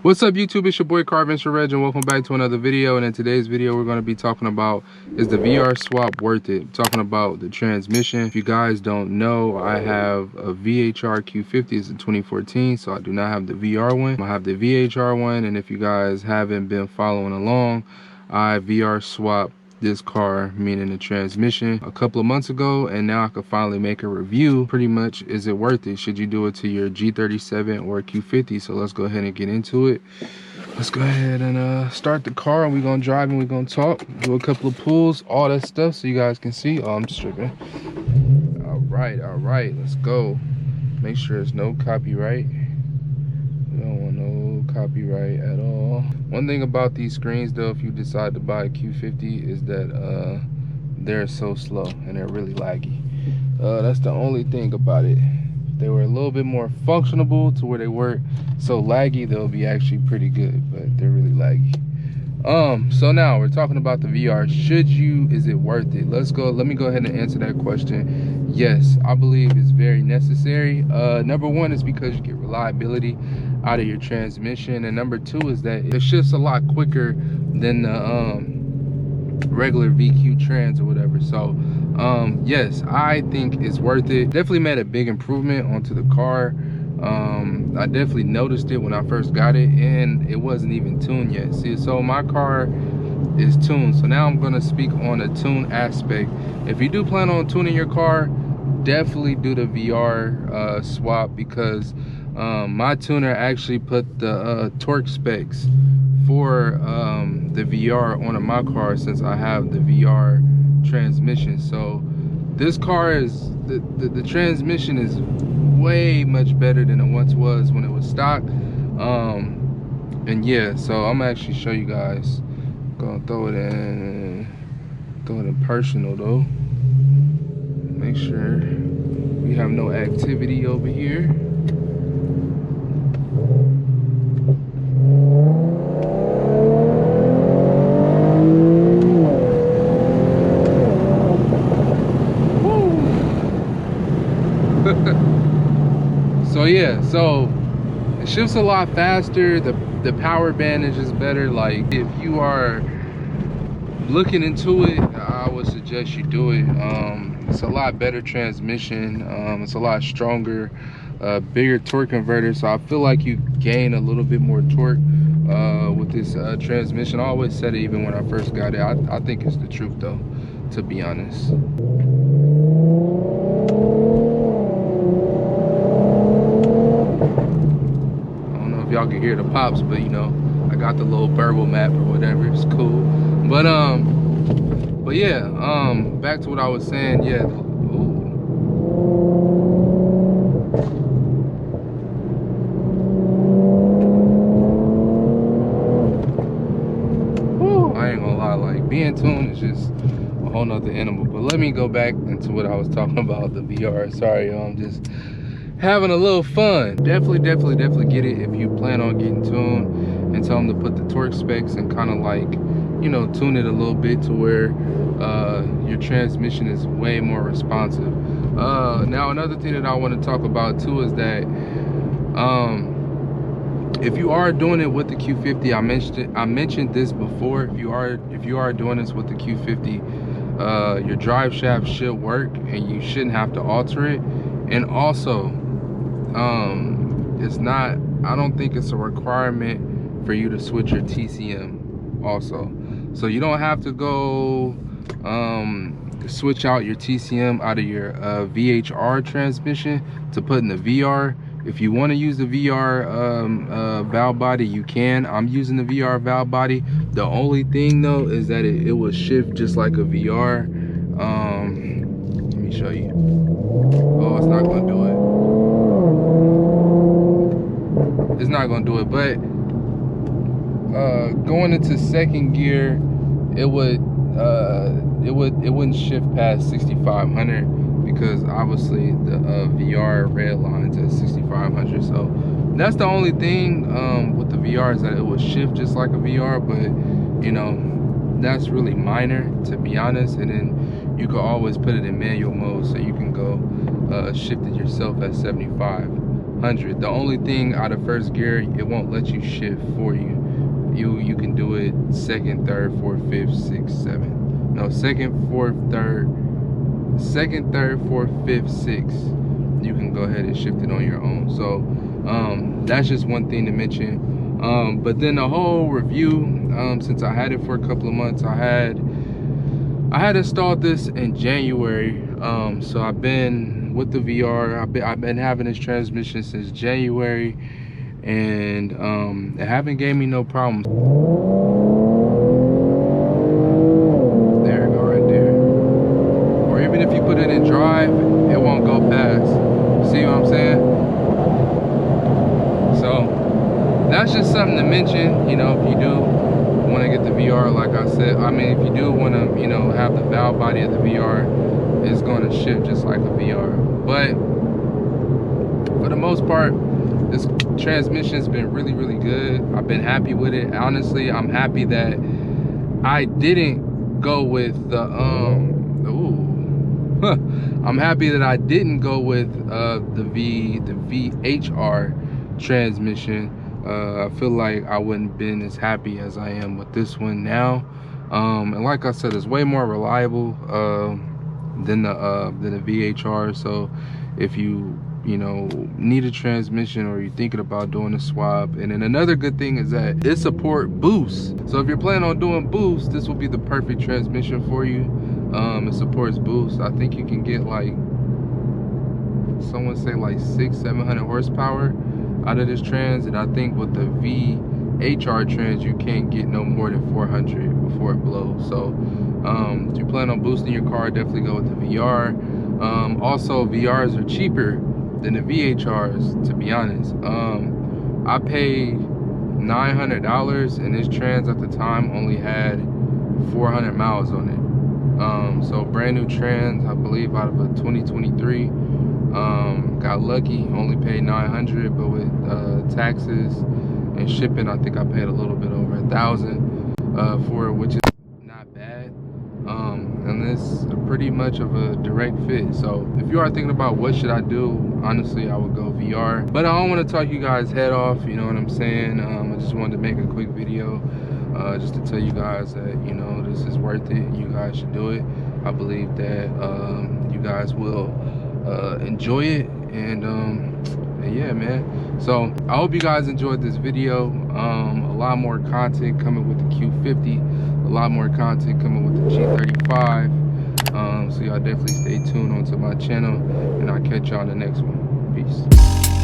What's up YouTube, it's your boy Carvin's Reg and welcome back to another video. And in today's video we're going to be talking about, is the VR swap worth it? Talking about the transmission. If you guys don't know, I have a VHR Q50, it's a 2014, so I do not have the VR one. I have the VHR one, and if you guys haven't been following along, I VR swapped this car, meaning the transmission, a couple of months ago, and now I could finally make a review. Pretty much, is it worth it? Should you do it to your G37 or Q50? So let's go ahead and get into it. Let's go ahead and start the car, and we're gonna drive and we're gonna talk, do a couple of pulls, all that stuff, so you guys can see. Oh, I'm stripping. All right, let's go. Make sure there's no copyright. We don't want no copyright at all. One thing about these screens though, if you decide to buy a Q50, is that they're so slow and they're really laggy. That's the only thing about it. If they were a little bit more functional to where they weren't so laggy, they'll be actually pretty good, but they're really laggy. So now we're talking about the VR. Is it worth it? Let me go ahead and answer that question. Yes, I believe it's very necessary. Number one is because you get reliability out of your transmission, and number two is that it shifts a lot quicker than the regular VQ trans or whatever. So yes, I think it's worth it. Definitely made a big improvement onto the car. I definitely noticed it when I first got it, and it wasn't even tuned yet. See, so my car is tuned, so now I'm going to speak on the tune aspect. If you do plan on tuning your car, definitely do the VR swap, because my tuner actually put the torque specs for the VR on my car, since I have the VR transmission. So this car is the transmission is way much better than it once was when it was stock. And yeah, so I'm gonna actually show you guys. Gonna throw it in personal though. Make sure we have no activity over here. So yeah, so it shifts a lot faster. The power advantage is better. Like, if you are looking into it, I would suggest you do it. It's a lot better transmission. It's a lot stronger, bigger torque converter. So I feel like you gain a little bit more torque with this transmission. I always said it even when I first got it. I think it's the truth though, to be honest. Y'all can hear the pops, but you know, I got the little verbal map or whatever. It's cool. But yeah, back to what I was saying. Yeah, I ain't gonna lie, like, being tuned is just a whole nother animal. But let me go back into what I was talking about, the VR. Sorry, y'all, I'm just having a little fun. Definitely get it if you plan on getting tuned, and tell them to put the torque specs and kind of, like, you know, tune it a little bit to where your transmission is way more responsive. Now another thing that I want to talk about too is that if you are doing it with the Q50, I mentioned this before, if you are doing this with the Q50, your drive shaft should work and you shouldn't have to alter it. And also, I don't think it's a requirement for you to switch your TCM also. So you don't have to go switch out your TCM out of your VHR transmission to put in the VR. If you want to use the VR valve body, you can. I'm using the VR valve body. The only thing though is that it will shift just like a VR. Let me show you. Oh, it's not gonna do it. It's not gonna do it. But going into second gear, it wouldn't shift past 6500, because obviously the VR red lines at 6500. So that's the only thing with the VR, is that it will shift just like a VR. But you know, that's really minor, to be honest. And then you can always put it in manual mode, so you can go shift it yourself at 75. 400. The only thing out of first gear, it won't let you shift for you. You can do it second, third, fourth, fifth, sixth, seventh. No, second, fourth, third, fourth, fifth, sixth. You can go ahead and shift it on your own. So that's just one thing to mention. But then the whole review, since I had it for a couple of months, I had installed this in January. So I've been with the VR. I've been having this transmission since January, and it haven't gave me no problems. There you go, right there. Or even if you put it in drive, it won't go past. See what I'm saying? So that's just something to mention. You know, if you do want to get the VR, like I said, I mean, if you do want to, you know, have the valve body of the VR, it's going to shift just like a VR. But for the most part, this transmission's been really, really good. I've been happy with it. Honestly, I'm happy that I didn't go with the I'm happy that I didn't go with the VHR transmission. I feel like I wouldn't been as happy as I am with this one now. And like I said, it's way more reliable than the VHR. So if you know, need a transmission or you're thinking about doing a swap. And then another good thing is that it supports boost. So if you're planning on doing boost, this will be the perfect transmission for you. It supports boost. I think you can get like, someone say like 600-700 horsepower out of this trans, and I think with the VHR trans you can't get no more than 400 before it blows. So if you plan on boosting your car, definitely go with the VR. Also, VRs are cheaper than the VHRs, to be honest. I paid $900, and this trans at the time only had 400 miles on it. So brand new trans, I believe out of a 2023. Got lucky, only paid 900, but with taxes and shipping, I think I paid a little bit over 1,000 for it, which is not bad. And this is pretty much of a direct fit. So if you are thinking about what should I do, honestly, I would go VR. But I don't want to talk you guys head off, you know what I'm saying? I just wanted to make a quick video just to tell you guys that, you know, this is worth it. You guys should do it. I believe that you guys will enjoy it. And yeah, man. So I hope you guys enjoyed this video. A lot more content coming with the Q50, a lot more content coming with the G35. So y'all definitely stay tuned onto my channel, and I'll catch y'all in the next one. Peace.